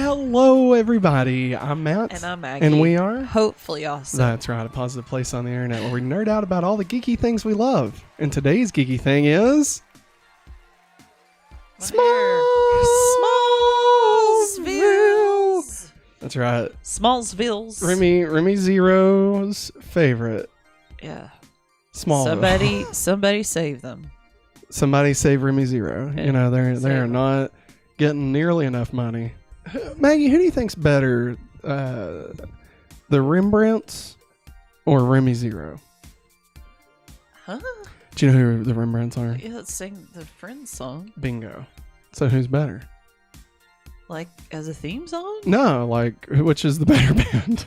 Hello, everybody. I'm Matt. And I'm Maggie. And we are? Hopefully awesome. That's right. A positive place on the internet where we nerd out about all the geeky things we love. And today's geeky thing is... Smallville. That's right. Smallsvilles. Remy Zero's favorite. Yeah. Smallville. Somebody save them. Somebody save Remy Zero. Okay. You know, they're not getting nearly enough money. Maggie, who do you think's better, the Rembrandts or Remy Zero? Huh? Do you know who the Rembrandts are? Yeah, let's sing the Friends song. Bingo. So who's better? Like, as a theme song? No, like, which is the better band?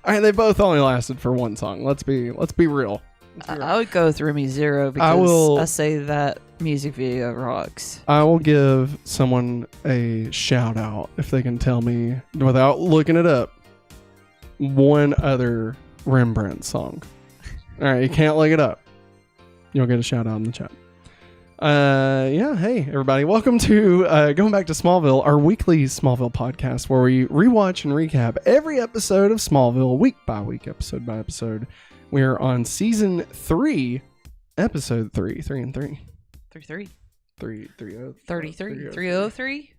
They both only lasted for one song. Let's be real. I would go with Remy Zero because I say that music video rocks. I will give someone a shout out if they can tell me, without looking it up, one other Rembrandt song. All right, you can't look it up. You'll get a shout out in the chat. Yeah, hey, everybody. Welcome to going back to Smallville, our weekly Smallville podcast where we rewatch and recap every episode of Smallville week by week, episode by episode. We're on season 3, episode 3, 3 and 3. 3-3. 3-3-0. 33. 303.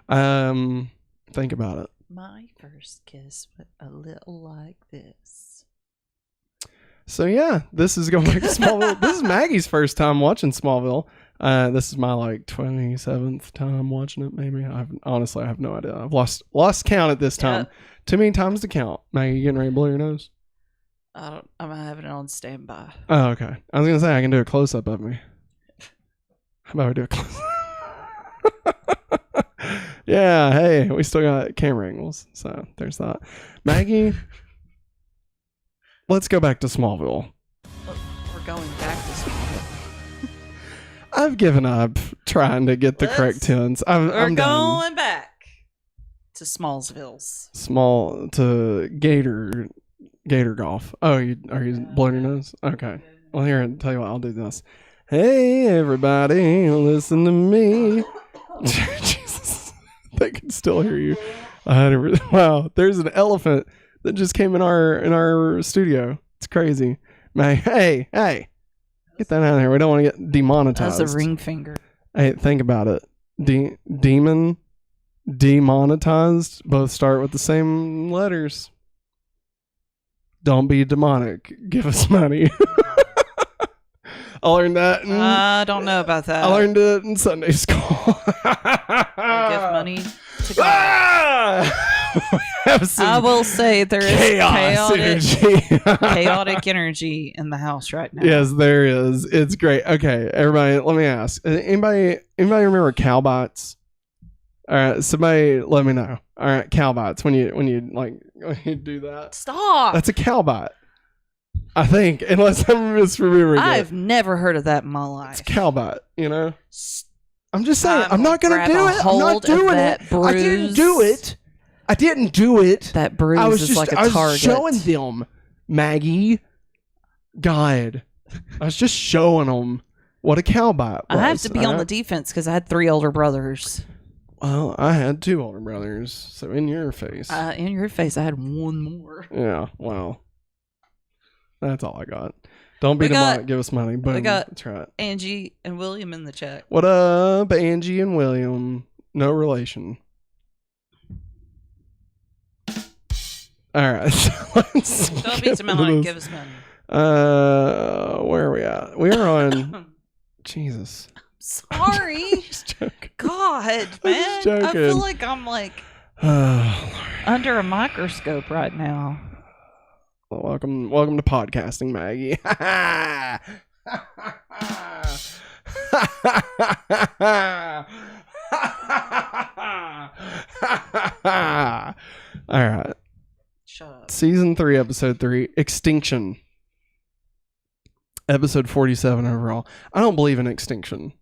Illuminati. Think about it. My first kiss went a little like this. So yeah, this is going back to Smallville. This is Maggie's first time watching Smallville. This is my 27th time watching it. Maybe I have no idea. I've lost count at this time. Yeah. Too many times to count. Maggie, you getting ready to blow your nose? I'm having it on standby. Oh, okay. I was gonna say I can do a close up of me. How about we do a close? Yeah. Hey, we still got camera angles, so there's that. Maggie, let's go back to Smallville. We're going back to Smallville. I've given up trying to get the correct tunes. I'm done. Going back to Smallsvilles. Small to Gator Golf. Oh, are you blowing your nose? Okay. Well, here, I'll tell you what. I'll do this. Hey, everybody, listen to me. Jesus, they can still hear you. Wow, there's an elephant that just came in our studio. It's crazy. Hey, get that out of here. We don't want to get demonetized. That's a ring finger. Hey, think about it. Demon, demonetized, both start with the same letters. Don't be demonic. Give us money. I learned that. I don't know about that. I learned it in Sunday school. Give money to God. I will say there is chaotic energy in the house right now. Yes, there is. It's great. Okay, everybody, let me ask. Anybody remember cowbots? All right, somebody let me know. All right, cowbots. When you do that. Stop. That's a cowbot. I think, unless I'm misremembering. I've never heard of that in my life. It's a cowbot, you know? I'm just saying, I'm not going to do it. I'm not doing it. I didn't do it. That bruise is like a target. I was showing them, Maggie. God. I was just showing them what a cowbot was. I have to be on the defense because I had 3 older brothers. Well, I had 2 older brothers, so in your face. In your face, I had 1 more. Yeah, well. That's all I got. Don't be demonic. Give us money. Boom. That's right. Angie and William in the chat. What up, Angie and William? No relation. All right. Don't be demonic. Give us money. Where are we at? We are on. Jesus. Sorry. Just joking. God, man. I feel like I'm under a microscope right now. Welcome to podcasting, Maggie. All right. Shut up. Season 3, episode 3, Extinction. Episode 47 overall. I don't believe in extinction.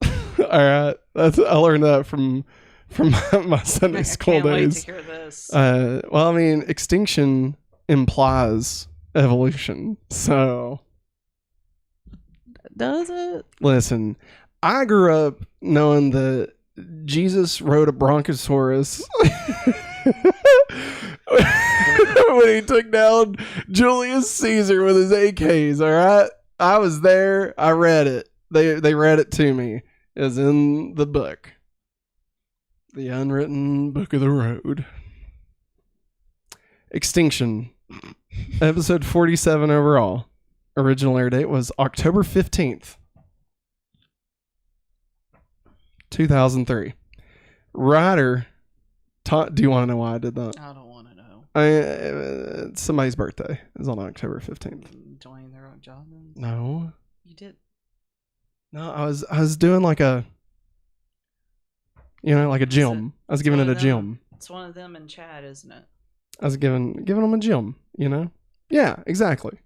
All right. I learned that from my Sunday school days. I can't wait to hear this. Well, I mean, extinction implies evolution. So, does it? Listen, I grew up knowing that Jesus rode a bronchosaurus when he took down Julius Caesar with his AKs. All right, I was there. I read it. They read it to me. It was in the book, the unwritten book of the road. Extinction, episode 47 overall. Original air date was October 15th. 2003. Writer, do you want to know why I did that? I don't want to know. Somebody's birthday is on October 15th. Dwayne The Rock Johnson? No. You did? No, I was doing like a, like a gym. I was giving it a gym. It's one of them in Chad, isn't it? I was giving them a gym, Yeah, exactly.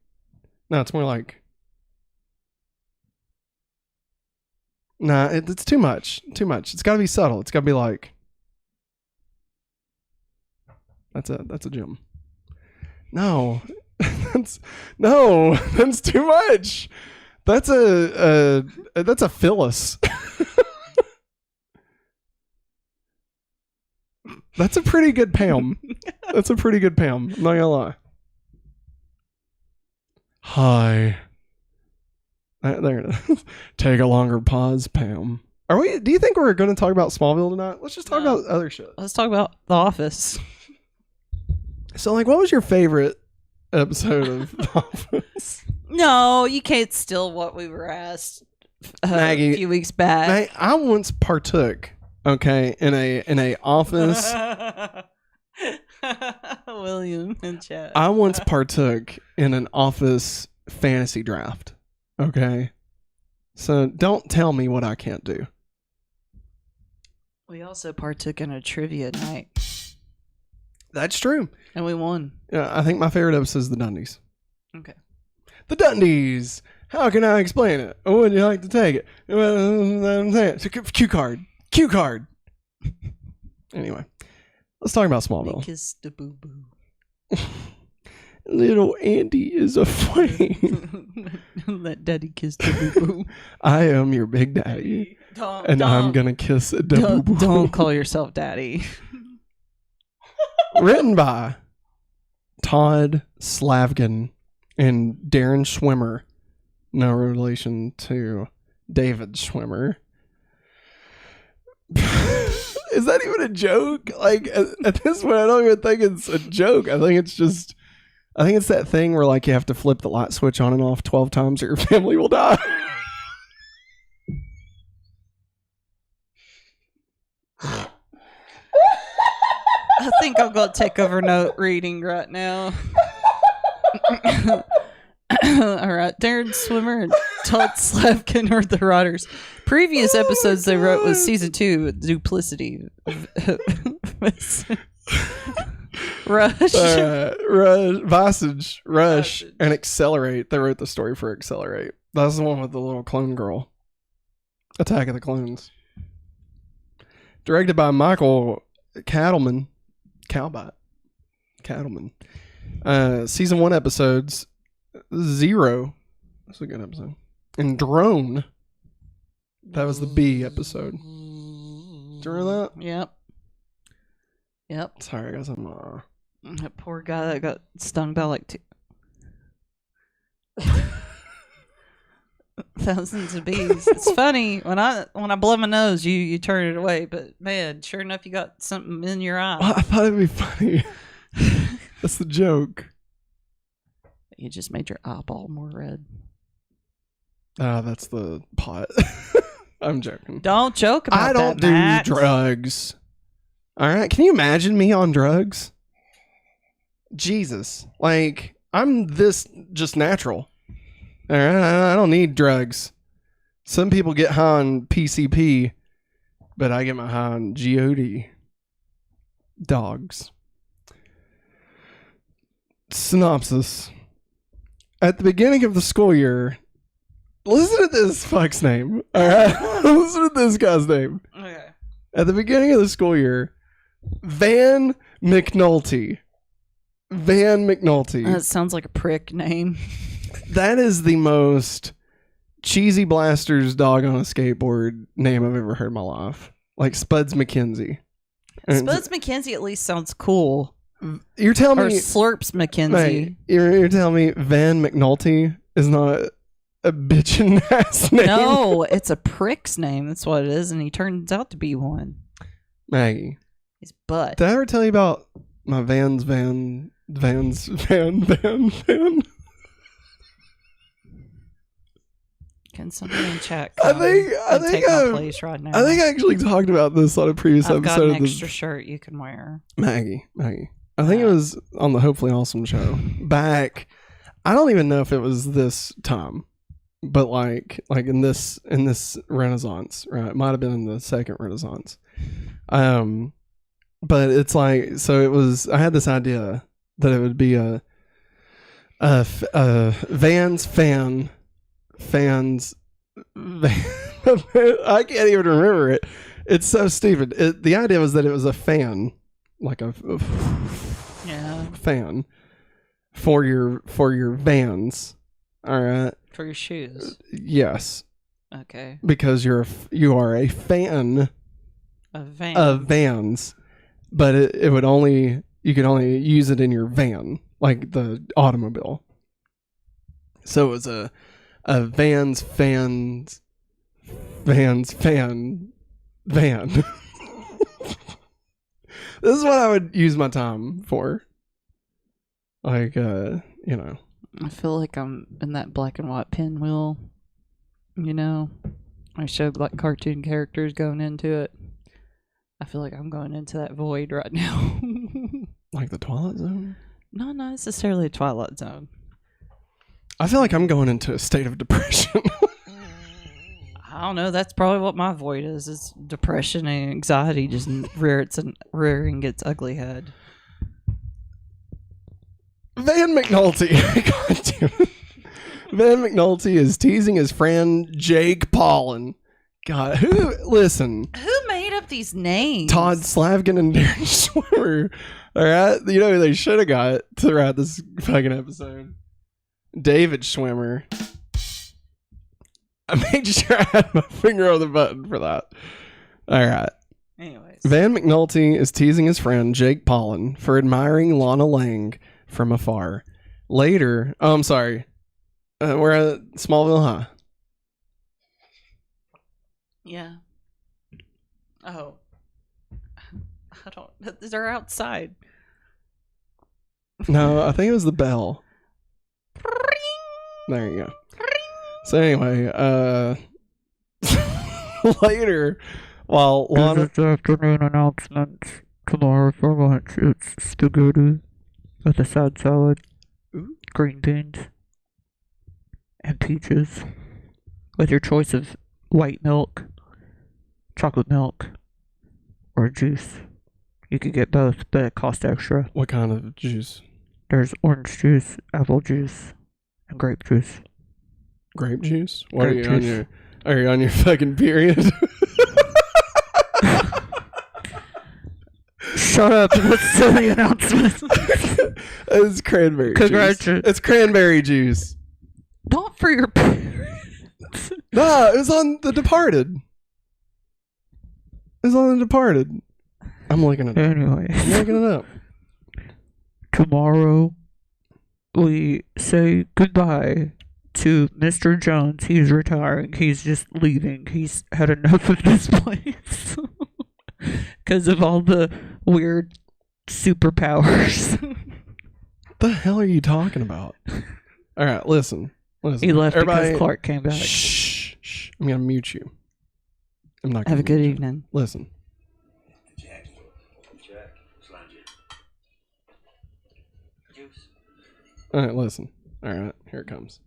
No, it's more like, nah, it's too much. Too much. It's got to be subtle. It's got to be like, that's a gym. No, that's too much. That's a Phyllis. That's a pretty good Pam. I'm not gonna lie. Hi. There it is. Take a longer pause, Pam. Do you think we're going to talk about Smallville tonight? Let's just talk about other shit. Let's talk about The Office. So, what was your favorite episode of The Office? No, you can't steal what we were asked Maggie, a few weeks back. I once partook, in a Office. William and Chad. I once partook in an Office fantasy draft. Okay. So don't tell me what I can't do. We also partook in a trivia night. That's true. And we won. Yeah, I think my favorite episode is the Dundies. Okay. The Dundies. How can I explain it? Would you like to take it? I'm saying Q card. Anyway, let's talk about Smallville. Kiss the boo boo. Little Andy is afraid. Let daddy kiss the boo boo. I am your big daddy. I'm going to kiss the boo boo. Don't call yourself daddy. Written by Todd Slavkin and Darren Schwimmer. No relation to David Schwimmer. Is that even a joke? At this point, I don't even think it's a joke. I think it's that thing where you have to flip the light switch on and off 12 times or your family will die. I think I'm going to take over note reading right now. All right. Darren Swimmer and Todd Slavkin are the writers. Previous episodes they wrote was season 2, Duplicity. Rush, Visage, Rush, and Accelerate. They wrote the story for Accelerate. That's the one with the little clone girl. Attack of the Clones. Directed by Michael Cattleman. Season 1 episodes. 0. That's a good episode. And Drone. That was the B episode. Do you remember that? Yep. Sorry, I got some. That poor guy that got stung by thousands of bees. It's funny when I blow my nose, you turn it away, but man, sure enough, you got something in your eye. Well, I thought it'd be funny. That's the joke. You just made your eyeball more red. That's the pot. I'm joking. Don't joke about that. I don't do Matt. drugs. All right. Can you imagine me on drugs? Jesus. I'm this just natural. All right. I don't need drugs. Some people get high on PCP, but I get my high on GOD. Dogs. Synopsis. At the beginning of the school year, listen to this fuck's name. All right. Listen to this guy's name. Okay. At the beginning of the school year, Van McNulty. That sounds like a prick name. That is the most cheesy blasters dog on a skateboard name I've ever heard in my life. like Spuds McKenzie. And Spuds McKenzie at least sounds cool. you're telling Or me Slurps McKenzie. Mate, you're telling me Van McNulty is not a bitchin' ass name? No, it's a prick's name. That's what it is, and he turns out to be one. Maggie, His butt. did I ever tell you about my Vans? Can somebody in chat I come think and take my place right now? I think I actually talked about this on a previous I've got episode an of extra this. shirt you can wear. Maggie. I think it was on the Hopefully Awesome show back. I don't even know if it was this time, but like in this Renaissance, right? It might have been in the second Renaissance. But it's like, so it was. I had this idea that it would be a Vans fans. I can't even remember it. It's so stupid. The idea was that it was a fan, like a fan for your Vans. All right. For your shoes. Yes. Okay. Because you are a fan of Vans, but it would only, you could only use it in your van, like the automobile. So it was a Vans fan van. This is what I would use my time for. Like, you know. I feel like I'm in that black and white pinwheel. You know, I showed like cartoon characters going into it. I feel like I'm going into that void right now. Like the Twilight Zone? Not necessarily a Twilight Zone. I feel like I'm going into a state of depression. I don't know. That's probably what my void is. It's depression and anxiety just rearing its ugly head. Van McNulty. God damn it. Van McNulty is teasing his friend Jake Paulin. God, listen. Who made up these names? Todd Slavkin and Darren Schwimmer. All right. You know who they should have got to write this fucking episode? David Schwimmer. I made sure I had my finger on the button for that. All right. Anyways. Van McNulty is teasing his friend Jake Paulin for admiring Lana Lang from afar. Later, I'm sorry. We're at Smallville High. Yeah. Oh. I don't. They're outside. No, I think it was the bell. There you go. So anyway, later, while Lana... This afternoon announcement. Tomorrow for lunch, it's spaghetti with a side salad, green beans, and peaches. With your choice of white milk, chocolate milk, or juice. You could get both, but it costs extra. What kind of juice? There's orange juice, apple juice, and grape juice. Grape juice? What Grape are you juice. Are you on your fucking period? Shut up! Let's do the announcement. It's cranberry Congrats. juice. It's cranberry juice. Not for your parents. Nah, it was on The Departed. It was on The Departed. I'm looking it up. Anyway, I'm looking it up. tomorrow we say goodbye to Mr. Jones. He's retiring. He's just leaving. He's had enough of this place because of all the weird superpowers. What the hell are you talking about? All right, listen. He left Everybody, because Clark came back. Shh. I'm going to mute you. I'm not Have gonna a good mute you. evening. Listen. Jack, slime juice. All right, listen. All right, here it comes.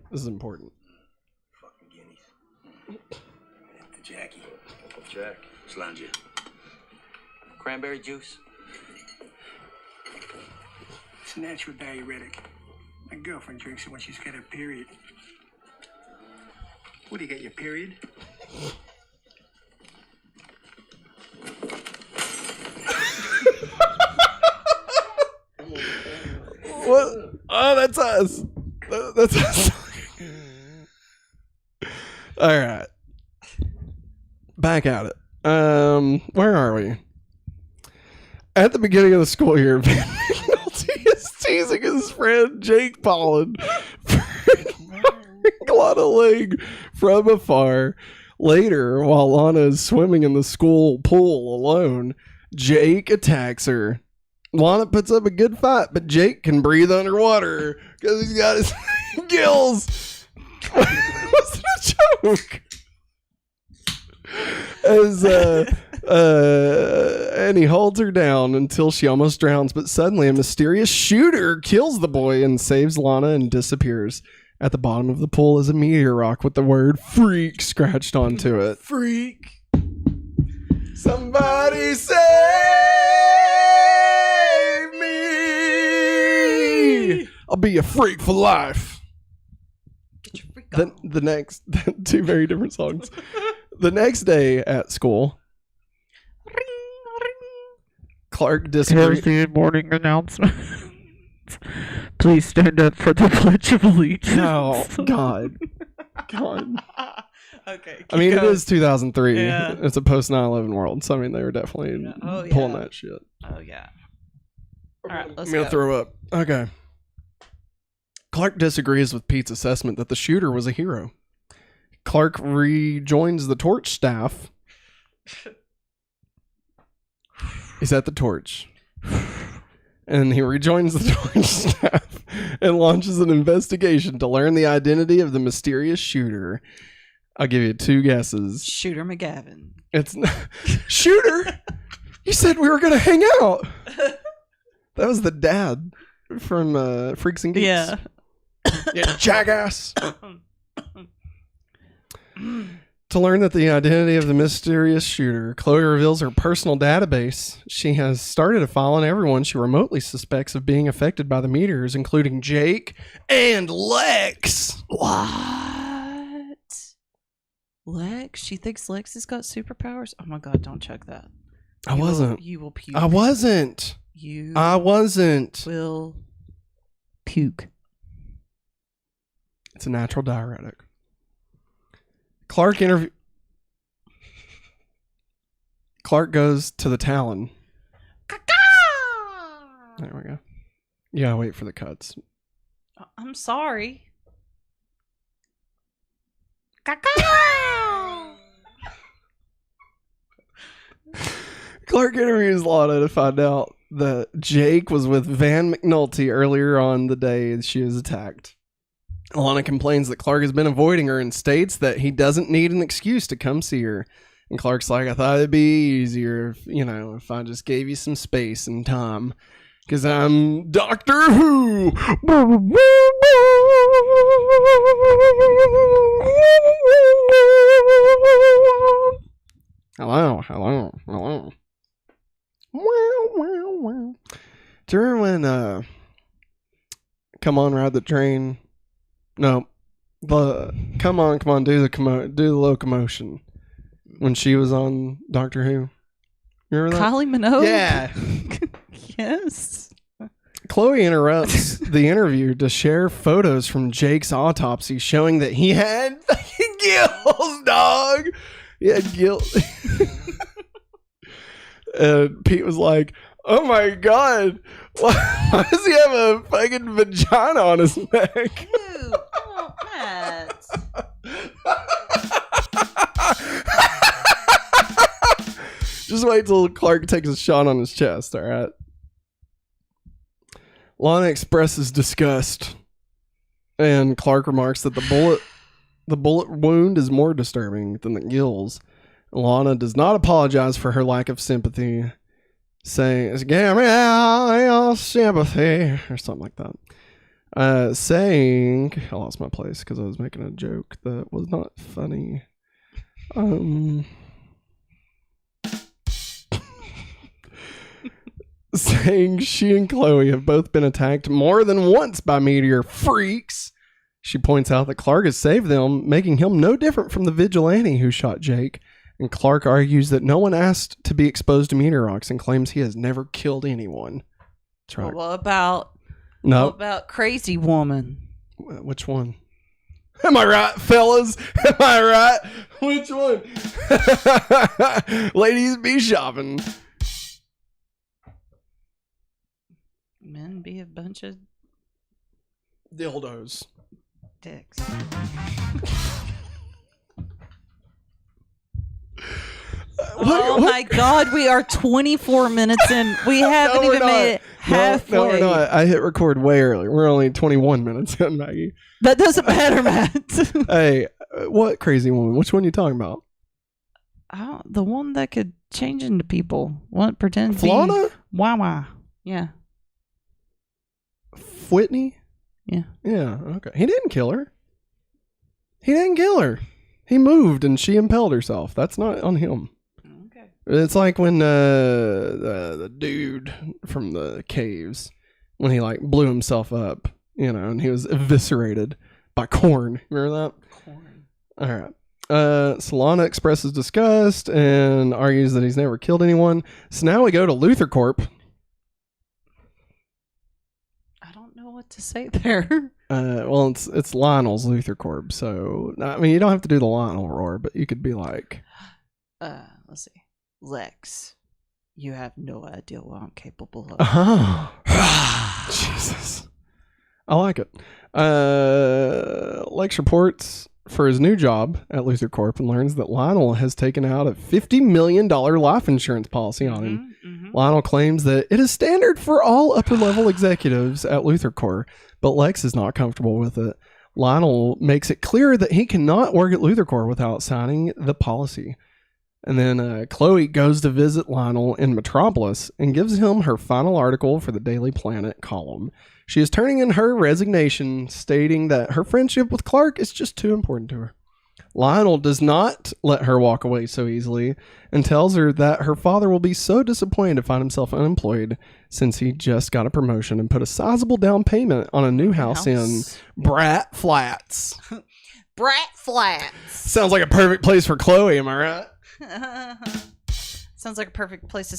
This is important. Fucking guineas. To Jackie. Jack, slime juice. Cranberry juice. It's a natural diuretic. My girlfriend drinks it when she's got her period. What, do you get your period? What? Oh, that's us. That's us. All right. Back at it. Where are we? At the beginning of the school year, Van McNulty is teasing his friend Jake Pollan for firing Lana Lang from afar. Later, while Lana is swimming in the school pool alone, Jake attacks her. Lana puts up a good fight, but Jake can breathe underwater because he's got his gills. Was it a joke? And he holds her down until she almost drowns, but suddenly a mysterious shooter kills the boy and saves Lana and disappears. At the bottom of the pool is a meteor rock with the word freak scratched onto it. Freak. Somebody save me. I'll be a freak for life. Get your freak on. The next, two very different songs. The next day at school, Clark disagrees. Here's the morning announcement. Please stand up for the Pledge of Allegiance. Oh, God. God. Okay. I mean, it is 2003. Yeah. It's a post 9/11 world, so I mean, they were definitely pulling that shit. Oh, yeah. All right, let's I'm going to throw up. Okay. Clark disagrees with Pete's assessment that the shooter was a hero. Clark rejoins the torch staff. He's at the torch. And he rejoins the torch staff and launches an investigation to learn the identity of the mysterious shooter. I'll give you two guesses. Shooter McGavin. It's not Shooter. You said we were going to hang out. That was the dad from Freaks and Geeks. Yeah. Yeah, jackass. To learn that the identity of the mysterious shooter, Chloe reveals her personal database. She has started a file on everyone she remotely suspects of being affected by the meteors, including Jake and Lex. What? Lex? She thinks Lex has got superpowers? Oh my God, don't check that. I wasn't. You will puke. I wasn't. You I wasn't. will puke. It's a natural diuretic. Clark goes to the Talon. There we go. Yeah, wait for the cuts. I'm sorry. Clark interviews Lana to find out that Jake was with Van McNulty earlier on the day she was attacked. Lana complains that Clark has been avoiding her and states that he doesn't need an excuse to come see her. And Clark's like, I thought it'd be easier if I just gave you some space and time. Because I'm Doctor Who. Hello. Wow. Do you remember when Come On, Ride the Train? No, come on, do the locomotion when she was on Doctor Who. Remember that? Kylie Minogue? Yeah. Yes. Chloe interrupts the interview to share photos from Jake's autopsy showing that he had fucking gills, dog. He had gills. And Pete was like, oh my God, why does he have a fucking vagina on his neck? Ew. Oh, Matt. Just wait till Clark takes a shot on his chest, all right? Lana expresses disgust, and Clark remarks that the bullet wound is more disturbing than the gills. Lana does not apologize for her lack of sympathy, saying, "Give me all your sympathy," or something like that. Saying, I lost my place because I was making a joke that was not funny. Saying she and Chloe have both been attacked more than once by meteor freaks. She points out that Clark has saved them, making him no different from the vigilante who shot Jake. And Clark argues that no one asked to be exposed to meteor rocks and claims he has never killed anyone. That's right. What about No. Crazy Woman? Which one? Am I right, fellas? Am I right? Which one? Ladies, be shopping. Men be a bunch of Dildos. dicks. Oh my God, we are 24 minutes in. We haven't even made it halfway. No, we're not. I hit record way early. We're only 21 minutes in, Maggie. That doesn't matter, Matt. Hey, what crazy woman? Which one are you talking about? The one that could change into people. One pretend to be Flana? Wawa. Yeah. Whitney? Yeah. Yeah, okay. He didn't kill her. He moved and she impaled herself. That's not on him. Okay. It's like when the dude from the caves, when he like blew himself up, you know, and he was eviscerated by corn. Remember that? Corn. All right. Solana expresses disgust and argues that he's never killed anyone. So now we go to Luther Corp. I don't know what to say there. Well, it's Lionel's Luther Corp. So I mean, you don't have to do the Lionel roar, but you could be like, let's see, Lex. You have no idea what I'm capable of. oh, Jesus, I like it. Lex reports for his new job at Luther Corp and learns that Lionel has taken out a $50 million life insurance policy on him. Mm-hmm. Lionel claims that it is standard for all upper-level executives at Luther Corp, but Lex is not comfortable with it. Lionel makes it clear that he cannot work at Luther Corp without signing the policy. And then Chloe goes to visit Lionel in Metropolis and gives him her final article for the Daily Planet column. She is turning in her resignation, stating that her friendship with Clark is just too important to her. Lionel does not let her walk away so easily and tells her that her father will be so disappointed to find himself unemployed since he just got a promotion and put a sizable down payment on a new house in Brat Flats. Brat Flats. Sounds like a perfect place for Chloe, am I right? Sounds like a perfect place to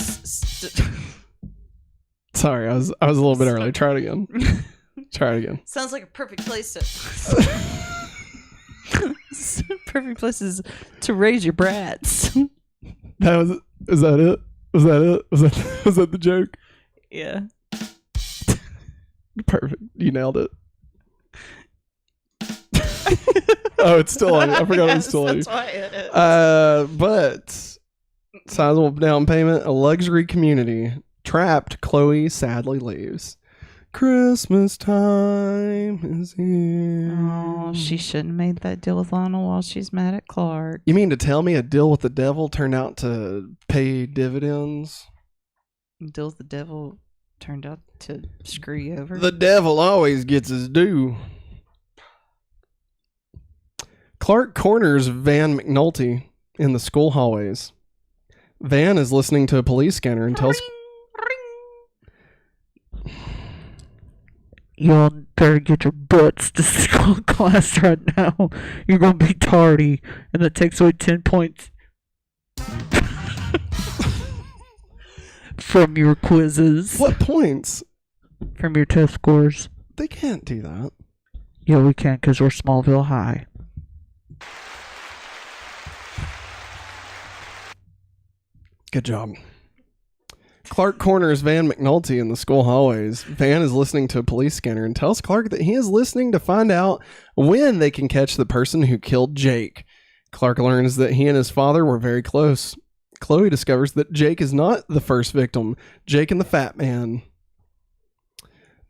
Sorry, I was a little bit early. Try it again. Sounds like a perfect place to perfect places to raise your brats. Is that it? Was that the joke? Yeah. Perfect. You nailed it. Oh, it's still on you. I forgot it was still on you. That's why it is. But sizable down payment, a luxury community. Trapped, Chloe sadly leaves. Christmas time is here. Oh, she shouldn't have made that deal with Lionel while she's mad at Clark. You mean to tell me a deal with the devil turned out to pay dividends? Deal with the devil turned out to screw you over. The devil always gets his due. Clark corners Van McNulty in the school hallways. Van is listening to a police scanner and tells... Y'all better get your butts to school class right now. You're going to be tardy. And that takes away 10 points from your quizzes. What points? From your test scores. They can't do that. Yeah, we can because we're Smallville High. Good job. Clark corners Van McNulty in the school hallways. Van is listening to a police scanner and tells Clark that he is listening to find out when they can catch the person who killed Jake. Clark learns that he and his father were very close. Chloe discovers that Jake is not the first victim. Jake and the Fat Man.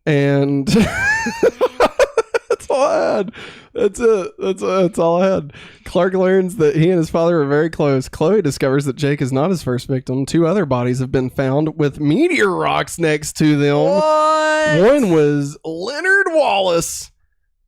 And that's all I had. That's it. That's all I had. Clark learns that he and his father are very close. Chloe discovers that Jake is not his first victim. 2 other bodies have been found with meteor rocks next to them. What? One was Leonard Wallace,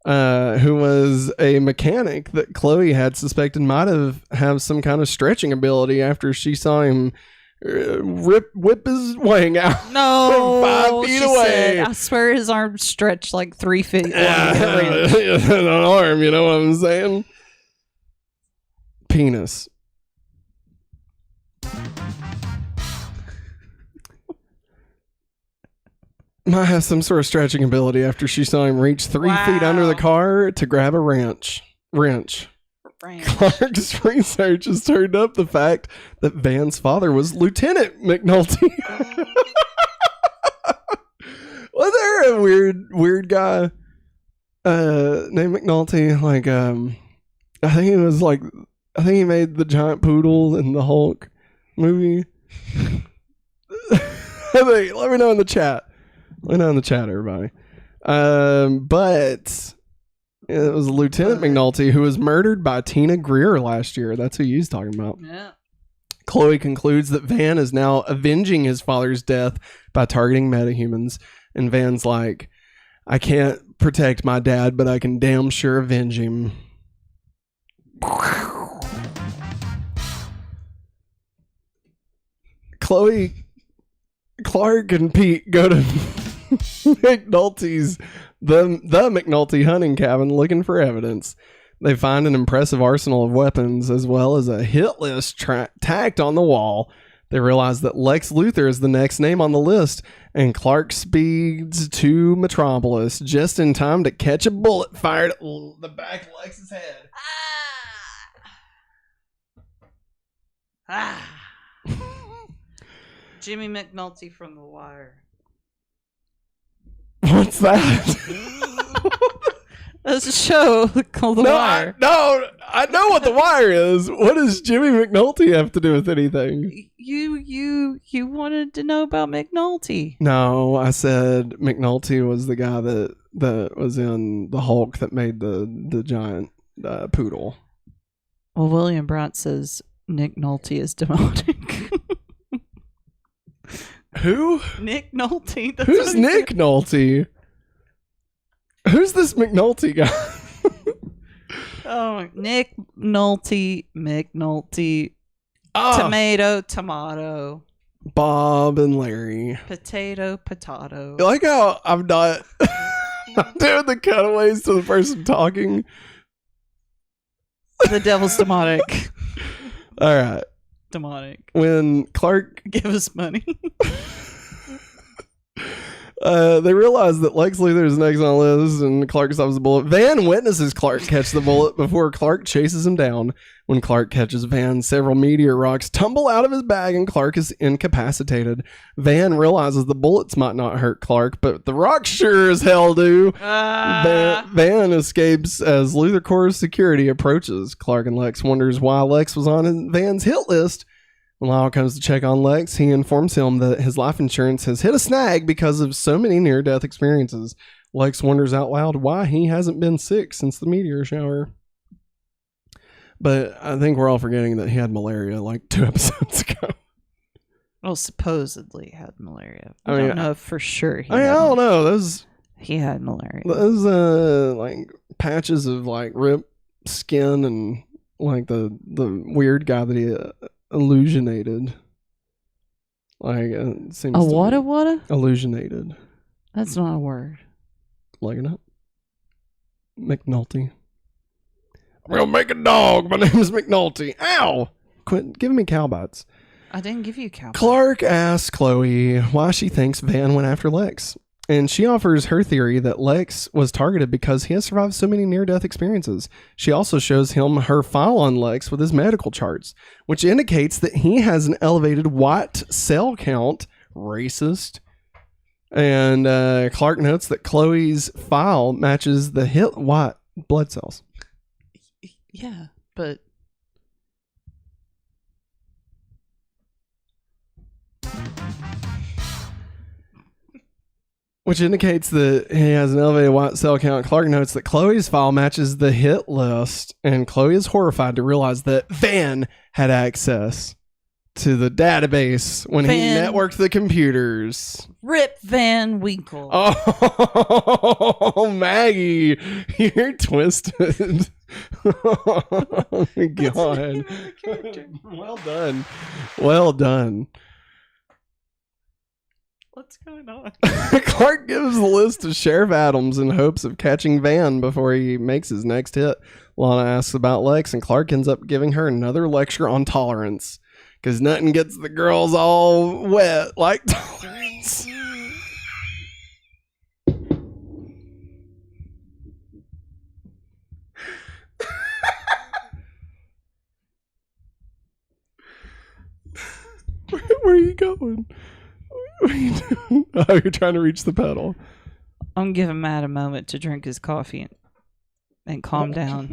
who was a mechanic that Chloe had suspected might have some kind of stretching ability after she saw him whip his wing out. No, from 5 feet away. Said, I swear his arm stretched like 3 feet. An arm, you know what I'm saying? Penis. Might have some sort of stretching ability after she saw him reach 3 feet under the car to grab a wrench. Wrench. Ranch. Clark's research has turned up the fact that Van's father was Lieutenant McNulty. Was there a weird guy named McNulty? Like, I think he made the giant poodle in the Hulk movie. Let me know in the chat. Let me know in the chat, everybody. But it was Lieutenant McNulty who was murdered by Tina Greer last year. That's who he's talking about. Yeah. Chloe concludes that Van is now avenging his father's death by targeting metahumans. And Van's like, I can't protect my dad, but I can damn sure avenge him. Chloe, Clark, and Pete go to McNulty's the McNulty hunting cabin looking for evidence. They find an impressive arsenal of weapons as well as a hit list tacked on the wall. They realize that Lex Luthor is the next name on the list, and Clark speeds to Metropolis just in time to catch a bullet fired at the back of Lex's head. Jimmy McNulty from The Wire. What's that? That's a show called The Wire. I know what The Wire is. What does Jimmy McNulty have to do with anything? You wanted to know about McNulty. No, I said McNulty was the guy that was in the Hulk that made the giant poodle. Well, William Brandt says Nick Nolte is demonic. Who? Nick Nolte. That's Who's what he Nick said. Nolte? Who's this McNulty guy? Oh, Nick Nolte, McNulty, Oh, tomato, Bob and Larry. potato. You like how I'm not I'm doing the cutaways to the person talking? The devil's demonic. All right. Demonic. When Clark Give us money. they realize that Lex Luthor is next on the list and Clark stops the bullet. Van witnesses Clark catch the bullet before Clark chases him down. When Clark catches Van, several meteor rocks tumble out of his bag and Clark is incapacitated. Van realizes the bullets might not hurt Clark, but the rocks sure as hell do. Van escapes as Luthor Corps security approaches. Clark and Lex wonders why Lex was on Van's hit list. When Lyle comes to check on Lex, he informs him that his life insurance has hit a snag because of so many near-death experiences. Lex wonders out loud why he hasn't been sick since the meteor shower. But I think we're all forgetting that he had malaria like 2 episodes ago. Well, supposedly had malaria. I I mean, don't know for sure. I don't know. He had malaria. Those like patches of like ripped skin and like the weird guy that he illusionated. Like it seems A to wada be wada? illusionated. That's not a word. Looking up McNulty. We'll make a dog. My name is McNulty. Ow! Quit giving me cow bites. I didn't give you cow. Clark asks Chloe why she thinks Van went after Lex. And she offers her theory that Lex was targeted because he has survived so many near-death experiences. She also shows him her file on Lex with his medical charts, which indicates that he has an elevated white cell count. Racist. And Clark notes that Chloe's file matches the hit white blood cells. Yeah, but which indicates that he has an elevated white cell count. Clark notes that Chloe's file matches the hit list, and Chloe is horrified to realize that Van had access to the database when he Van. networked the computers. Rip Van Winkle. Oh, Maggie, you're twisted. Oh my god. Well done. Well done. What's going on? Clark gives the list to Sheriff Adams in hopes of catching Van before he makes his next hit. Lana asks about Lex, and Clark ends up giving her another lecture on tolerance. Because nothing gets the girls all wet like tolerance. Where are you going? What are you doing? Oh, you're trying to reach the pedal. I'm giving Matt a moment to drink his coffee and calm down.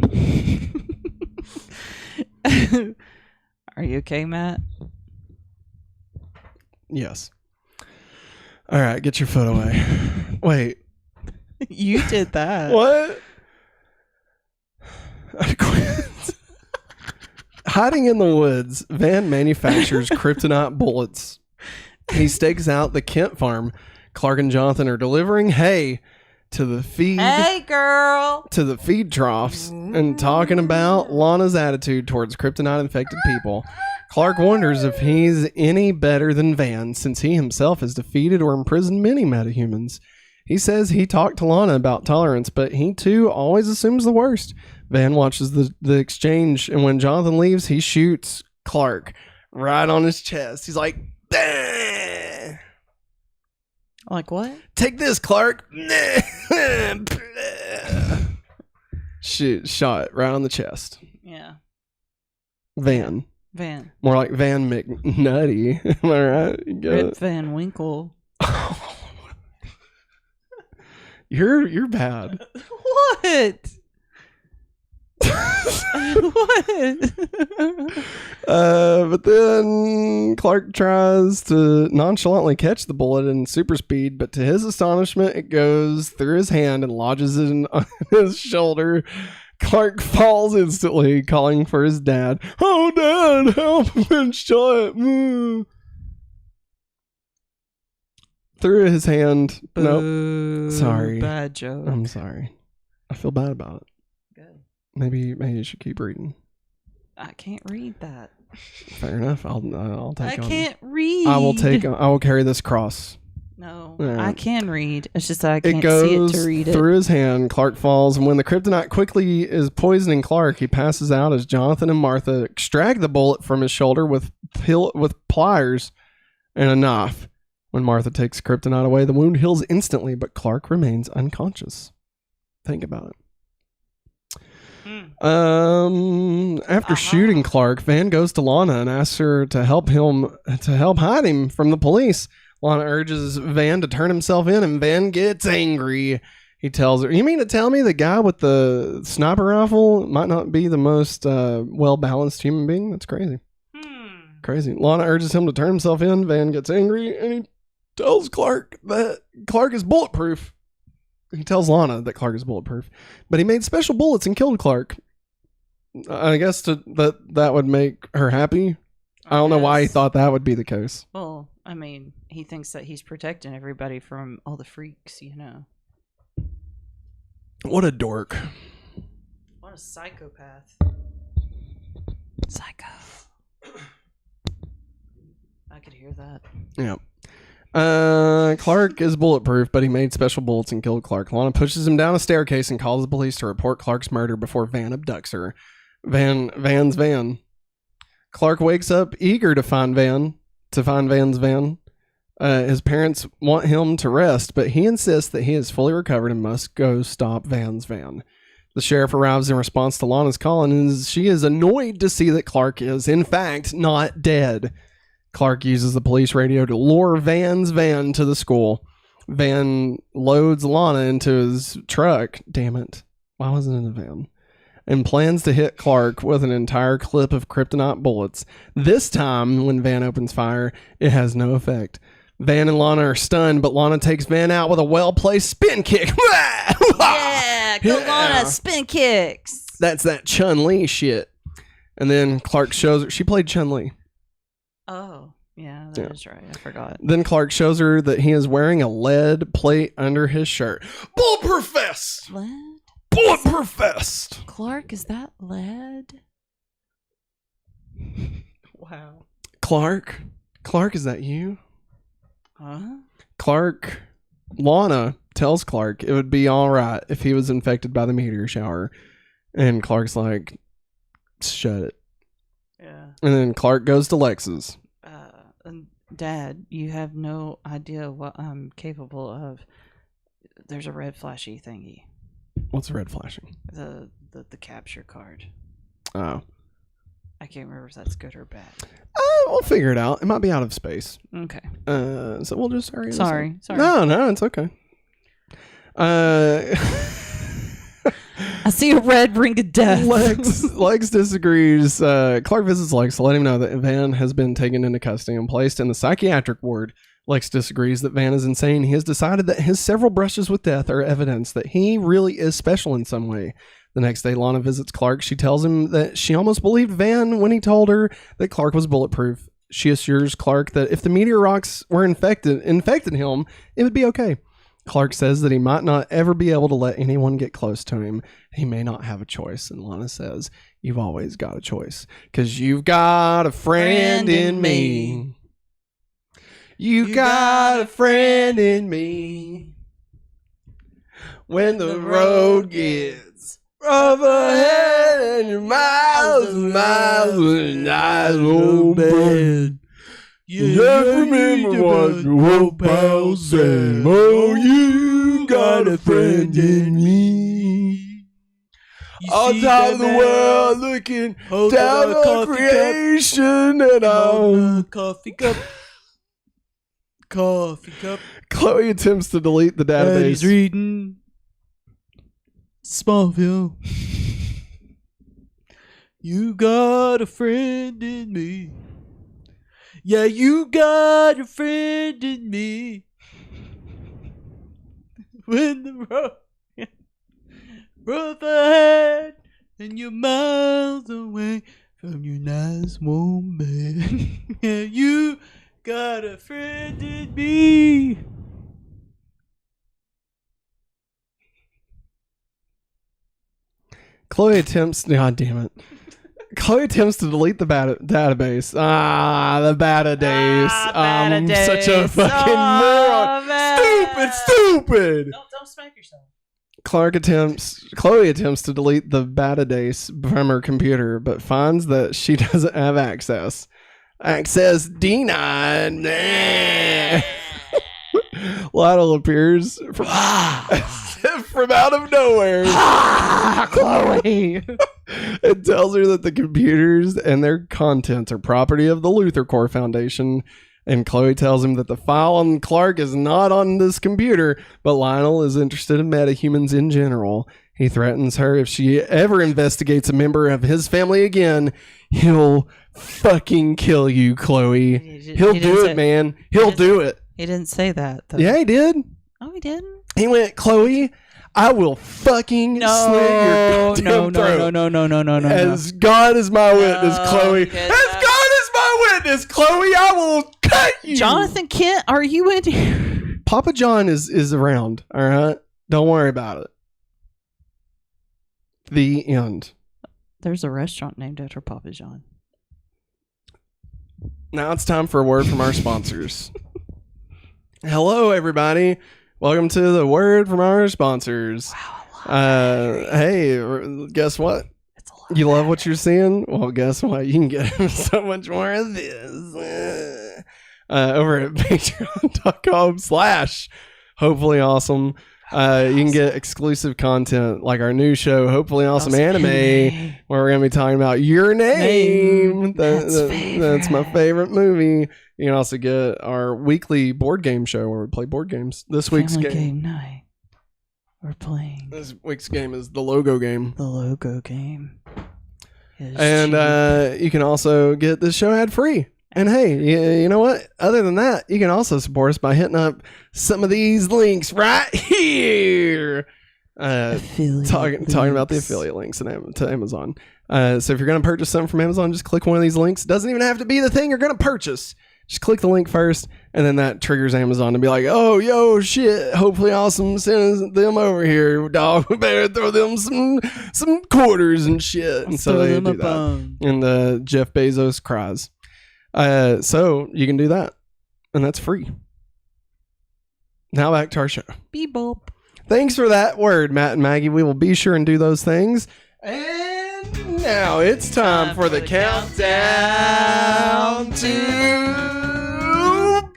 Are you okay, Matt? Yes. All right, get your foot away. Wait. You did that. What? I quit. Hiding in the woods, Van manufactures kryptonite bullets. He stakes out the Kent farm. Clark and Jonathan are delivering hay to the feed. Hey, girl. To the feed troughs and talking about Lana's attitude towards kryptonite infected people. Clark wonders if he's any better than Van since he himself has defeated or imprisoned many metahumans. He says he talked to Lana about tolerance, but he too always assumes the worst. Van watches the exchange, and when Jonathan leaves, he shoots Clark right on his chest. He's like, "Bah!" Like what? Take this, Clark. Shot right on the chest. Yeah. Van. More like Van McNutty. Am I right? You got Rip it? Van Winkle. You're bad. What? What? But then Clark tries to nonchalantly catch the bullet in super speed, but to his astonishment, it goes through his hand and lodges it on his shoulder. Clark falls instantly, calling for his dad. Oh, Dad, help! I've been shot. Through his hand. Nope. Boo, Sorry. Bad joke. I'm sorry. I feel bad about it. Good. Maybe you should keep reading. I can't read that. Fair enough. I'll take. I can't read. I will carry this cross. No, Yeah. I can read. It's just that I It can't see it goes to read it. through his hand. Clark falls, and when the kryptonite quickly is poisoning Clark, he passes out as Jonathan and Martha extract the bullet from his shoulder with pliers and a knife. When Martha takes kryptonite away, the wound heals instantly, but Clark remains unconscious. Think about it. After shooting Clark, Van goes to Lana and asks her to help hide him from the police. Lana urges Van to turn himself in, and Van gets angry. He tells her, "You mean to tell me the guy with the sniper rifle might not be the most well-balanced human being? That's crazy." Crazy. Lana urges him to turn himself in. Van gets angry, and he tells Clark that Clark is bulletproof. He tells Lana that Clark is bulletproof, but he made special bullets and killed Clark. I guess that would make her happy. I don't know why he thought that would be the case. Well, I mean, he thinks that he's protecting everybody from all the freaks, you know. What a dork. What a psychopath. Psycho. I could hear that. Yeah. Clark is bulletproof, but he made special bullets and killed Clark. Lana pushes him down a staircase and calls the police to report Clark's murder before Van abducts her. Van's van. Clark wakes up eager to find Van's van. His parents want him to rest, but he insists that he is fully recovered and must go stop Van's van. The sheriff arrives in response to Lana's call, and she is annoyed to see that Clark is, in fact, not dead. Clark uses the police radio to lure Van's van to the school. Van loads Lana into his truck. Damn it. Why wasn't it in a van? And plans to hit Clark with an entire clip of kryptonite bullets. This time, when Van opens fire, it has no effect. Van and Lana are stunned, but Lana takes Van out with a well-placed spin kick. Yeah, go Lana, spin kicks. That's that Chun-Li shit. And then Clark shows her. She played Chun-Li. Oh, yeah, that is right. I forgot. Then Clark shows her that he is wearing a lead plate under his shirt. Bulletproof vest! Lead? Bulletproof vest! Clark, is that lead? Wow. Clark, is that you? Huh? Lana tells Clark it would be all right if he was infected by the meteor shower. And Clark's like, shut it. Yeah. And then Clark goes to Lex's. Dad, you have no idea what I'm capable of. There's a red flashy thingy. What's red flashing? The capture card. Oh. I can't remember if that's good or bad. we'll figure it out. It might be out of space. Okay. So we'll just hurry. Sorry. No, it's okay. I see a red ring of death. Lex disagrees. Clark visits Lex to let him know that Van has been taken into custody and placed in the psychiatric ward. Lex disagrees that Van is insane. He has decided that his several brushes with death are evidence that he really is special in some way. The next day, Lana visits Clark. She tells him that she almost believed Van when he told her that Clark was bulletproof. She assures Clark that if the meteor rocks were infected him, it would be okay. Clark says that he might not ever be able to let anyone get close to him. He may not have a choice. And Lana says, you've always got a choice because you've got a friend in me. You got a friend in me. When the road gets rough ahead and you're miles and miles and eyes open. You just remember what your old pal said. Oh, you got a friend in me. On top of the world, looking down on creation, and I'm coffee cup. Coffee cup. Chloe attempts to delete the database. He's reading Smallville. You got a friend in me. Yeah, you got a friend in me. When the road rough ahead and you're miles away from your nice warm bed. Yeah, you got a friend in me. Chloe attempts. God damn it. Chloe attempts to delete the database. The database. I'm such a fucking moron. Man. Stupid. Don't smack yourself. Chloe attempts to delete the database from her computer, but finds that she doesn't have access. Access denied. Lionel appears from out of nowhere. Chloe. It tells her that the computers and their contents are property of the Luthor Core Foundation. And Chloe tells him that the file on Clark is not on this computer, but Lionel is interested in metahumans in general. He threatens her if she ever investigates a member of his family again, he'll fucking kill you, Chloe. He'll do it, man. He'll do it. He didn't say that, though. Yeah, he did. Oh, he didn't? He went, Chloe, I will fucking slit your goddamn throat. No. As God is my witness, Chloe. As God is my witness, Chloe, I will cut you. Jonathan Kent, are you in here? Papa John is around, all right? Don't worry about it. The end. There's a restaurant named after Papa John. Now it's time for a word from our sponsors. Hello, everybody. Welcome to the word from our sponsors. Wow, hey, guess what? You love what you're seeing? Well, guess what? You can get so much more of this over at patreon.com/hopefully awesome. You can get exclusive content like our new show, Hopefully Awesome Anime, where we're going to be talking about Your Name. That's my favorite movie. You can also get our weekly board game show where we play board games. This week's game night. We're playing. This week's game is the logo game. The logo game. And you can also get this show ad free. And hey, you know what? Other than that, you can also support us by hitting up some of these links right here. Talking about the affiliate links to Amazon. So if you're going to purchase something from Amazon, just click one of these links. It doesn't even have to be the thing you're going to purchase. Just click the link first, and then that triggers Amazon to be like, oh, yo, shit, Hopefully Awesome, send them over here, dog. We better throw them some quarters and shit. And so they do that. And Jeff Bezos cries. So you can do that, and that's free. Now back to our show. Beep-bop. Thanks for that word, Matt and Maggie. We will be sure and do those things. And now it's time for the countdown to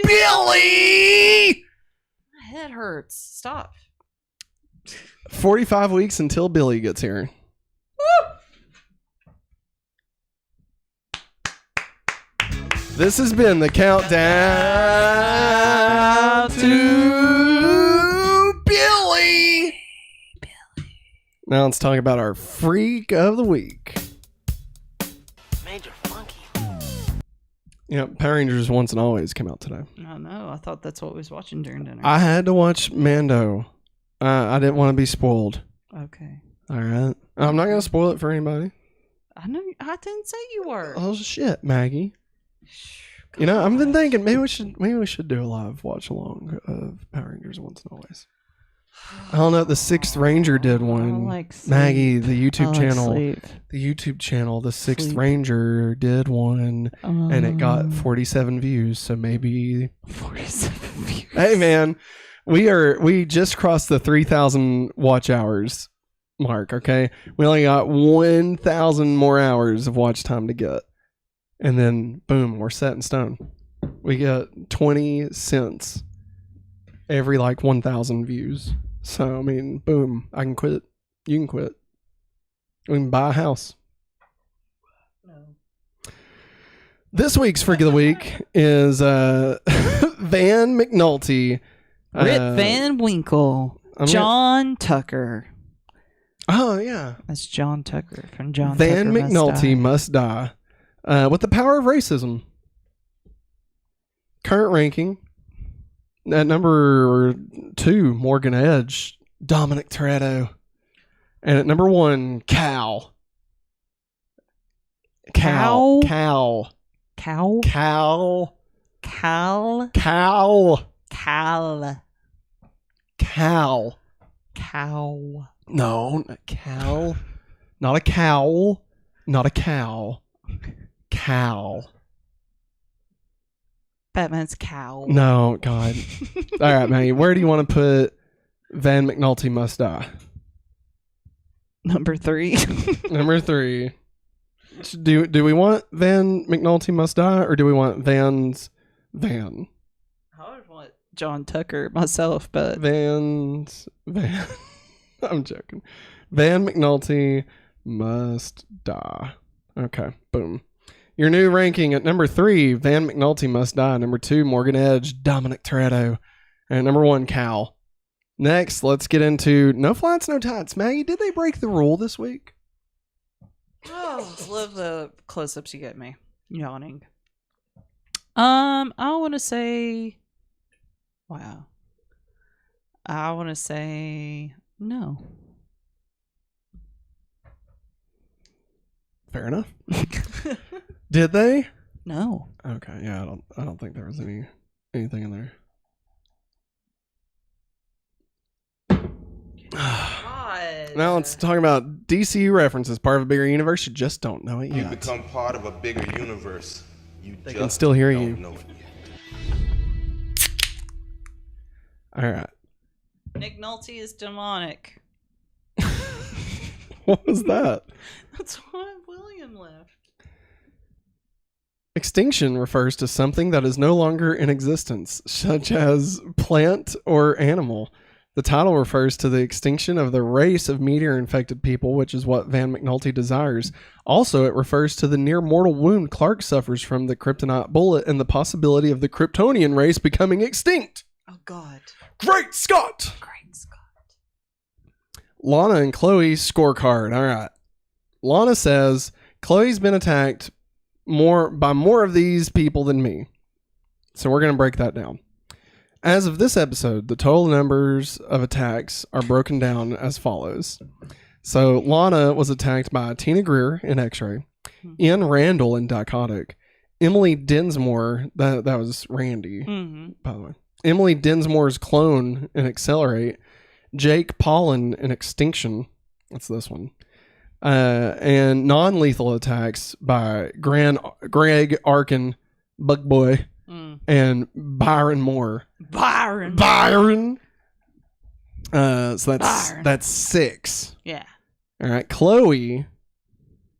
Billy. My head hurts. Stop. 45 weeks until Billy gets here. Woo! This has been the countdown to Billy. Now let's talk about our freak of the week. Major Funky. Yeah, Power Rangers Once and Always came out today. I know. I thought that's what we was watching during dinner. I had to watch Mando. I didn't want to be spoiled. Okay. All right. I'm not going to spoil it for anybody. I know. I didn't say you were. Oh, shit, Maggie. You know, I've been thinking maybe we should do a live watch along of Power Rangers Once and Always. I don't know. The Sixth Ranger did one. like sleep. Maggie, the YouTube I like channel. sleep. The YouTube channel, the Sixth Sleep. Ranger did one, and it got 47 views. So maybe 47 views. Hey, man, we just crossed the 3,000 watch hours mark. Okay, we only got 1,000 more hours of watch time to get, and then boom, we're set in stone. We get 20 cents every like 1,000 views. So I mean, boom, I can quit. You can quit. We can buy a house. No. This week's Freak of the Week is Van McNulty. Rip Van Winkle. John Tucker. Oh, yeah. That's John Tucker from John Van Tucker McNulty Must Die. With the power of racism. Current ranking. At number 2, Morgan Edge. Dominic Toretto. And at number 1, Cal. Cow? Cal. Cow? Cal. Cal? Cal. Cal. Cal. Cow. No, not Cal. Not a cowl. Not a cow. Cal. Batman's cow. No, God. All right, Maggie. Where do you want to put Van McNulty Must Die? Number 3. Number 3. Do we want Van McNulty Must Die, or do we want Van's Van? I would want John Tucker myself, but Van. I'm joking. Van McNulty Must Die. Okay, boom. Your new ranking at number 3, Van McNulty Must Die. Number 2, Morgan Edge, Dominic Toretto. And number 1, Cal. Next, let's get into No Flats, No Tats. Maggie, did they break the rule this week? oh, love the close-ups you get me. Yawning. I want to say, wow. I want to say no. Fair enough. Did they? No. Okay, yeah, I don't think there was anything in there. God. Now let's talk about DCU references, part of a bigger universe. You just don't know it You yet. become part of a bigger universe. They can still hear don't you. know it yet. All right. Nick Nolte is demonic. What was that? That's why William left. Extinction refers to something that is no longer in existence, such as plant or animal. The title refers to the extinction of the race of meteor-infected people, which is what Van McNulty desires. Also, it refers to the near-mortal wound Clark suffers from the kryptonite bullet and the possibility of the Kryptonian race becoming extinct. Oh, God. Great Scott! Great Scott. Lana and Chloe's scorecard. All right. Lana says, Chloe's been attacked by more of these people than me. So we're going to break that down. As of this episode, the total numbers of attacks are broken down as follows. So Lana was attacked by Tina Greer in X-Ray, Ian Randall in Dichotic, Emily Dinsmore, that was Randy, by the way. Emily Dinsmore's clone in Accelerate, Jake Pollan in Extinction, that's this one, and non-lethal attacks by Greg Arkin, Bug Boy, and Byron Moore. Byron. So that's 6. Yeah. All right. Chloe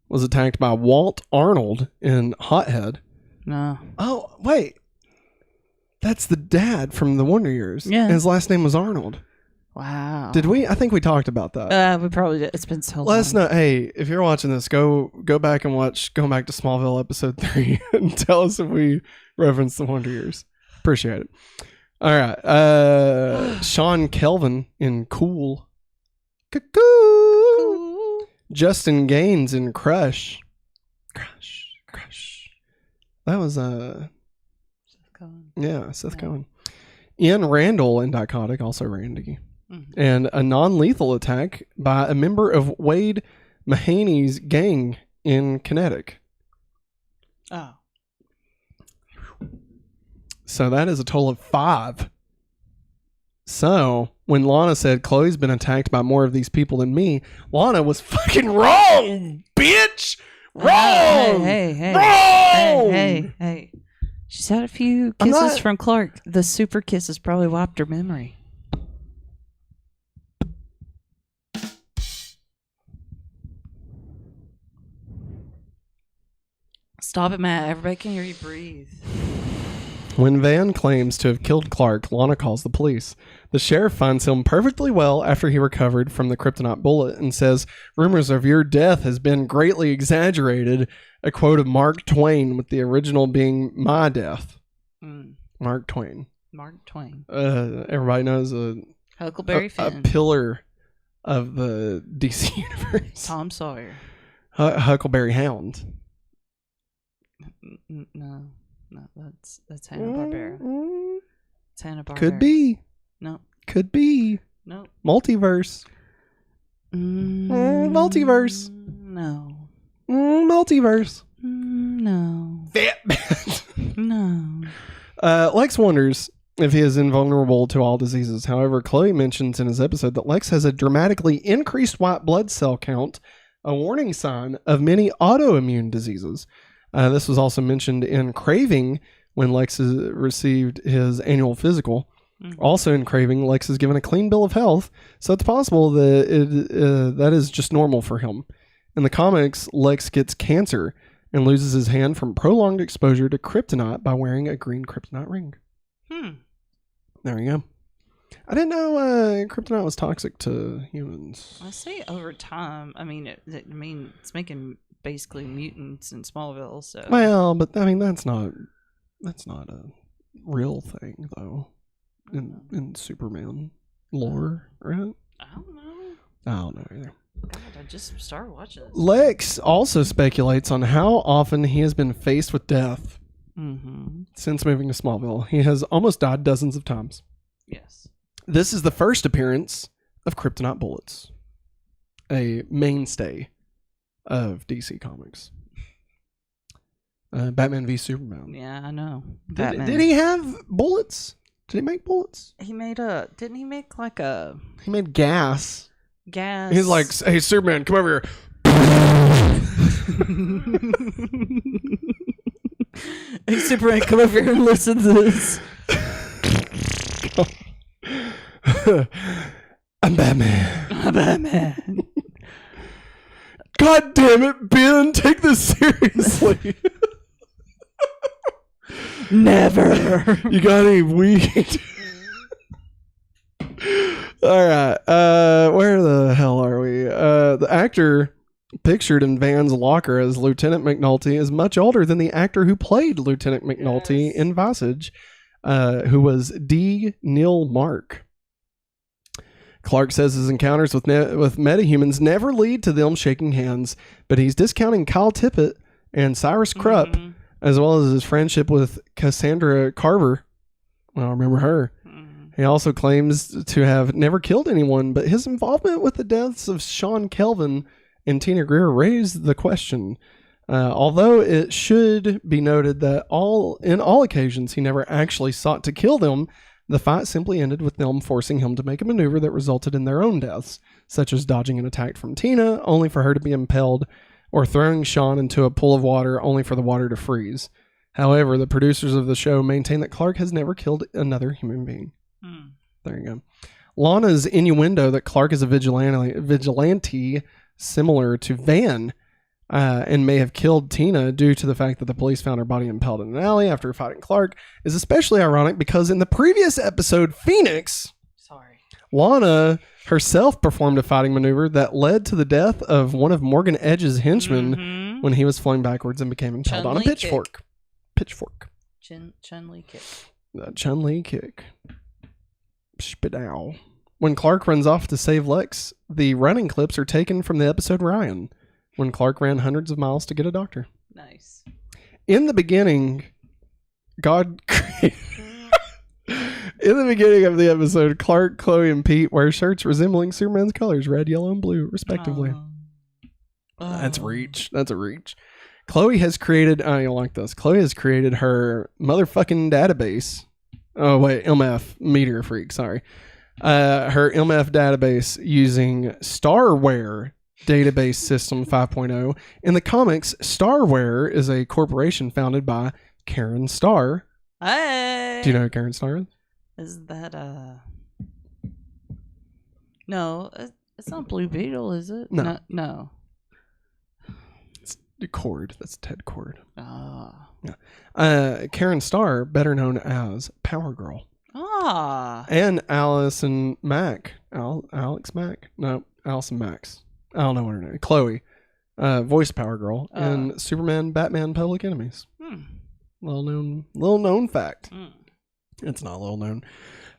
was attacked by Walt Arnold in Hothead. No. Oh, wait. That's the dad from the Wonder Years. Yeah. And his last name was Arnold. Wow. Did we? I think we talked about that. We probably did. It's been so long. Let us know. Hey, if you're watching this, go back and watch. Go back to Smallville episode 3 and tell us if we referenced the Wonder Years. Appreciate it. All right. Sean Kelvin in Cool. Cuckoo. Justin Gaines in Crush. Crush. That was Seth Cohen. yeah, Seth Cohen. Ian Randall in Dichotic, also Randy. And a non-lethal attack by a member of Wade Mahaney's gang in Kinetic. Oh. So that is a total of 5. So when Lana said Chloe's been attacked by more of these people than me, Lana was fucking wrong, bitch. Wrong. Hey. Wrong. Hey. She's had a few kisses from Clark. The super kiss has probably wiped her memory. Stop it, Matt. Everybody can hear you breathe. When Van claims to have killed Clark, Lana calls the police. The sheriff finds him perfectly well after he recovered from the kryptonite bullet and says, "Rumors of your death has been greatly exaggerated," a quote of Mark Twain, with the original being "my death." Mark Twain. Everybody knows Huckleberry a Finn. pillar of the DC universe. Tom Sawyer. Huckleberry Hound. No, that's Hanna-Barbera. It's Hanna-Barbera. Could be. No. Could be. No. Multiverse. Multiverse. No. Multiverse. No. No. Lex wonders if he is invulnerable to all diseases. However, Chloe mentions in his episode that Lex has a dramatically increased white blood cell count, a warning sign of many autoimmune diseases. This was also mentioned in Craving when Lex received his annual physical. Also in Craving, Lex is given a clean bill of health, so it's possible that that is just normal for him. In the comics, Lex gets cancer and loses his hand from prolonged exposure to kryptonite by wearing a green kryptonite ring. There you go. I didn't know kryptonite was toxic to humans. I say over time. I mean, it's making basically mutants in Smallville. So Well, but I mean that's not a real thing though. In Superman lore, right? I don't know. I don't know either. God, I just started watching this. Lex also speculates on how often he has been faced with death since moving to Smallville. He has almost died dozens of times. Yes. This is the first appearance of kryptonite bullets, a mainstay of DC Comics. Batman v Superman. Yeah, I know. Did he have bullets? Did he make bullets? He made didn't he make like a He made gas. gas? He's like, "Hey, Superman, come over here." Hey, Superman, come over here and listen to this. I'm Batman. Batman. God damn it, Ben, take this seriously. Never. You got any weed? All right. Where the hell are we? The actor pictured in Van's locker as Lieutenant McNulty is much older than the actor who played Lieutenant McNulty in Visage, who was D. Neil Mark. Clark says his encounters with metahumans never lead to them shaking hands, but he's discounting Kyle Tippett and Cyrus Krupp, as well as his friendship with Cassandra Carver. Well, I remember her. He also claims to have never killed anyone, but his involvement with the deaths of Sean Kelvin and Tina Greer raised the question. Although it should be noted that in all occasions he never actually sought to kill them, the fight simply ended with them forcing him to make a maneuver that resulted in their own deaths, such as dodging an attack from Tina, only for her to be impaled, or throwing Sean into a pool of water, only for the water to freeze. However, the producers of the show maintain that Clark has never killed another human being. There you go. Lana's innuendo that Clark is a vigilante similar to Van, and may have killed Tina due to the fact that the police found her body impaled in an alley after fighting Clark is especially ironic because in the previous episode, Phoenix, Lana herself performed a fighting maneuver that led to the death of one of Morgan Edge's henchmen when he was flown backwards and became impaled on a pitchfork. Chun-Li kick. The Chun-Li kick. Spadow. When Clark runs off to save Lex, the running clips are taken from the episode Ryan, when Clark ran hundreds of miles to get a doctor. Nice. In the beginning, God created... In the beginning of the episode, Clark, Chloe, and Pete wear shirts resembling Superman's colors, red, yellow, and blue, respectively. That's reach. That's a reach. Chloe has created... Oh, you'll like this. Chloe has created her motherfucking database. Oh, wait. MF. Meteor Freak. Sorry. Her MF database using Starware Database System 5.0. In the comics, Starware is a corporation founded by Karen Starr. Hey! Do you know who Karen Starr is? Is that No, it's not Blue Beetle, is it? No. It's Cord. That's Ted Cord. Ah. Yeah. Karen Starr, better known as Power Girl. Ah. And Allison Mack. Alex Mack? No, Allison Max. I don't know what her name is. Chloe. Voiced Power Girl in Superman, Batman, Public Enemies. Little known fact. It's not little known.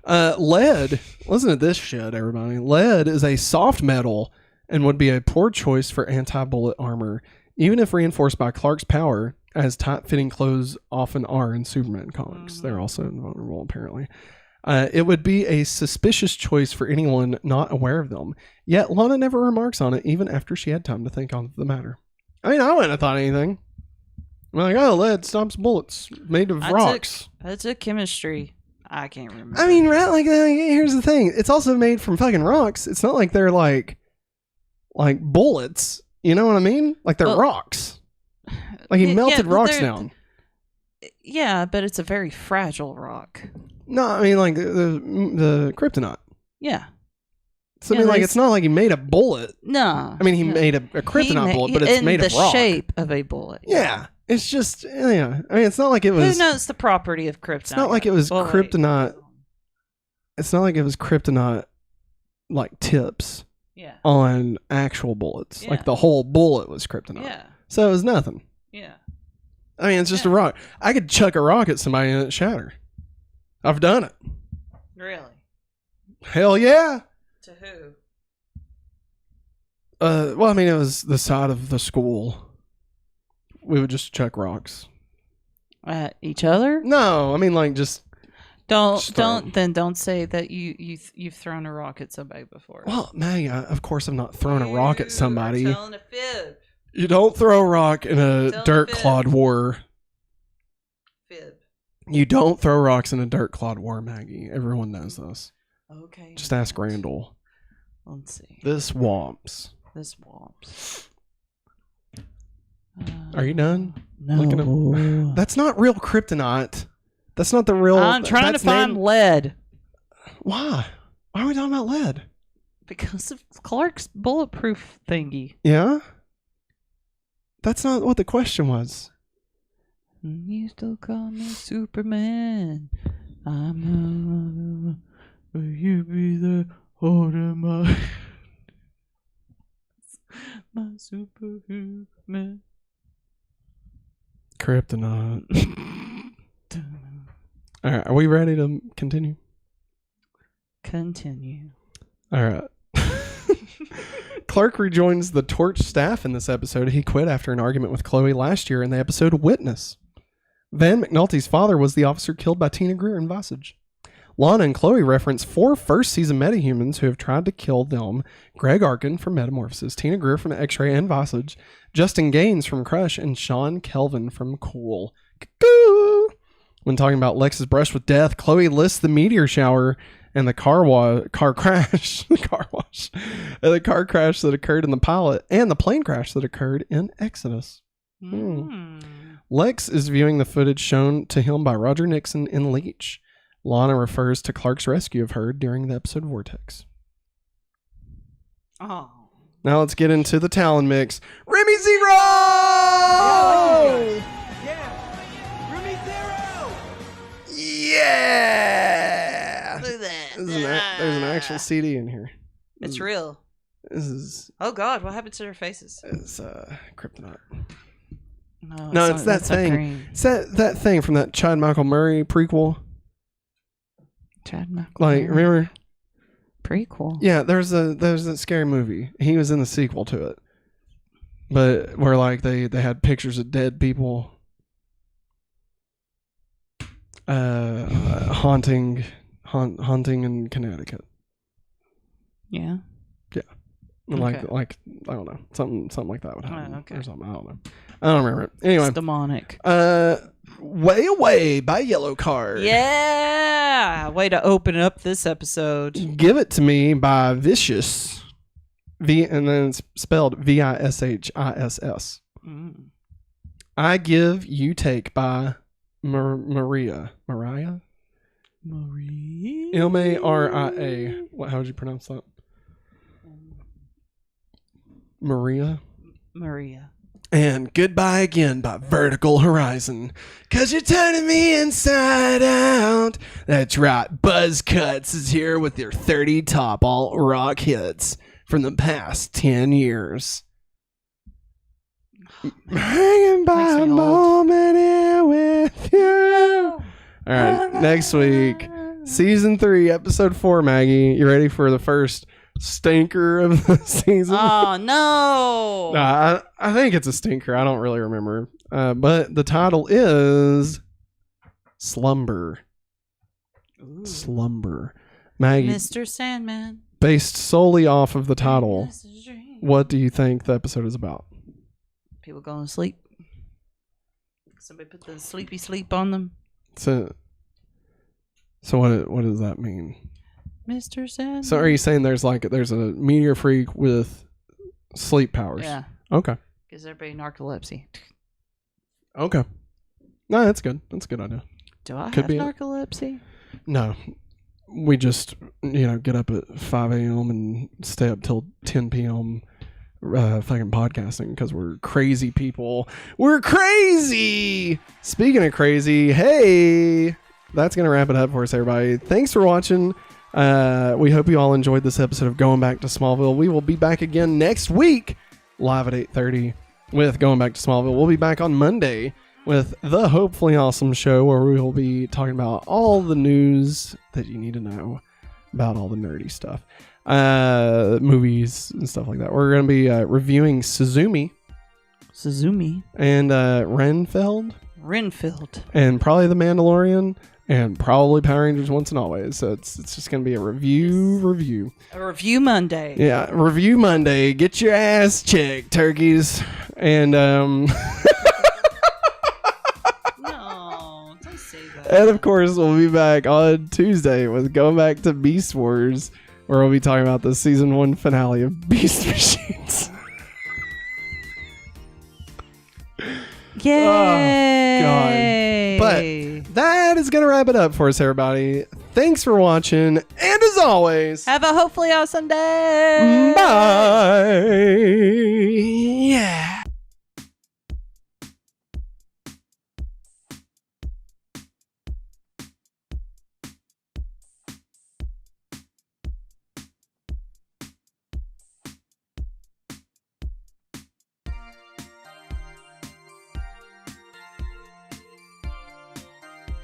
Lead. Listen to this shit, everybody. Lead is a soft metal and would be a poor choice for anti-bullet armor, even if reinforced by Clark's power, as tight-fitting clothes often are in Superman comics. They're also invulnerable, apparently. It would be a suspicious choice for anyone not aware of them. Yet Lana never remarks on it, even after she had time to think on the matter. I mean, I wouldn't have thought anything. I'm like, oh, lead stops bullets made of rocks. I took chemistry. I can't remember. I mean, right? Like, here's the thing. It's also made from fucking rocks. It's not like they're like bullets. You know what I mean? Like they're rocks. Like he melted rocks down. Yeah, but it's a very fragile rock. No, I mean like the kryptonite. Yeah. So I mean, like it's not like he made a bullet. No. I mean, he made a kryptonite bullet, but it's made of rock. In the shape of a bullet. Yeah. It's just, yeah. I mean, it's not like it was... Who knows the property of kryptonite? It's not like it was kryptonite... It's not like it was kryptonite, like, tips on actual bullets. Yeah. Like, the whole bullet was kryptonite. Yeah. So it was nothing. Yeah. I mean, it's just a rock. I could chuck a rock at somebody and it shatter. I've done it. Really? Hell yeah. To who? Well, I mean, it was the side of the school. We would just chuck rocks at each other. No, I mean like just don't say that you've thrown a rock at somebody before. Well, Maggie, of course I'm not throwing a rock at somebody. You're telling a fib. You don't throw a rock in a dirt clod war. Fib. You don't throw rocks in a dirt clod war, Maggie. Everyone knows this. Okay. Just ask Randall. Let's see. This womps. Are you done? No. That's not real kryptonite. That's not the real... I'm trying to find lead. Why? Why are we talking about lead? Because of Clark's bulletproof thingy. Yeah? That's not what the question was. You still call me Superman. I'm will you be the holding my Superman. Kryptonite. All right, are we ready to continue? Continue. All right. Clark rejoins the Torch staff in this episode. He quit after an argument with Chloe last year in the episode Witness. Van McNulty's father was the officer killed by Tina Greer in Visage. Lana and Chloe reference 4 first-season metahumans who have tried to kill them. Greg Arkin from Metamorphosis, Tina Greer from X-Ray and Visage, Justin Gaines from Crush, and Sean Kelvin from Cool. Cuckoo! When talking about Lex's brush with death, Chloe lists the meteor shower and the car crash that occurred in the pilot, and the plane crash that occurred in Exodus. Lex is viewing the footage shown to him by Roger Nixon in Leech. Lana refers to Clark's rescue of her during the episode Vortex. Oh. Now let's get into the Talon mix. Remy Zero! Yeah! Remy Zero! Yeah! Look at that. There's an actual CD in here. It's real. This is Oh God, what happened to their faces? it's kryptonite. No, It's that thing. It's that thing from that Chad Michael Murray prequel. Chad Michael Like, Murray. remember? Prequel. Yeah, there's that scary movie. He was in the sequel to it, but where like they had pictures of dead people, haunting in Connecticut. Yeah. And Okay. like I don't know, something like that would happen. okay. Or something. I don't know. I don't remember it. Anyway, It's demonic. Way Away by Yellow Card. Yeah. Way to open up this episode. Give It to Me by Vicious. And then it's spelled Vishis. Mm. I Give, You Take by Maria. Maria? Maria. How would you pronounce that? Maria. And Goodbye Again by Vertical Horizon. 'Cause you're turning me inside out. That's right. Buzz Cuts is here with their 30 top alt rock hits from the past 10 years. Hanging by Makes me a old. moment here with you. All right. Next week, season 3, episode 4, Maggie. You ready for the first stinker of the season? Oh no. Nah, I think it's a stinker. I don't really remember. But the title is Slumber. Ooh. Slumber. Maggie, Mr. Sandman. based solely off of the title, This is a dream. what do you think the episode is about? People going to sleep. Somebody put the sleepy sleep on them. So what does that mean? Mr. Sandman. So are you saying there's a meteor freak with sleep powers? Yeah. Okay. Gives everybody narcolepsy. Okay. No, that's good. That's a good idea. Do I Could have be it. narcolepsy? No. We just, get up at 5 a.m. and stay up till 10 p.m. Fucking podcasting because we're crazy people. We're crazy! Speaking of crazy, hey! That's going to wrap it up for us, everybody. Thanks for watching. We hope you all enjoyed this episode of Going Back to Smallville. We will be back again next week, live at 8:30 with Going Back to Smallville. We'll be back on Monday with the Hopefully Awesome Show, where we will be talking about all the news that you need to know about all the nerdy stuff, movies and stuff like that. We're going to be reviewing Suzumi and Renfield and probably The Mandalorian and probably Power Rangers Once and Always. So it's just going to be a review. A review Monday. Yeah, review Monday. Get your ass checked, turkeys. And No, don't say that. and of course, we'll be back on Tuesday with Going Back to Beast Wars, where we'll be talking about the season 1 finale of Beast Machines. Yay! But that is going to wrap it up for us, everybody. Thanks for watching. And as always, Have a hopefully awesome day. bye.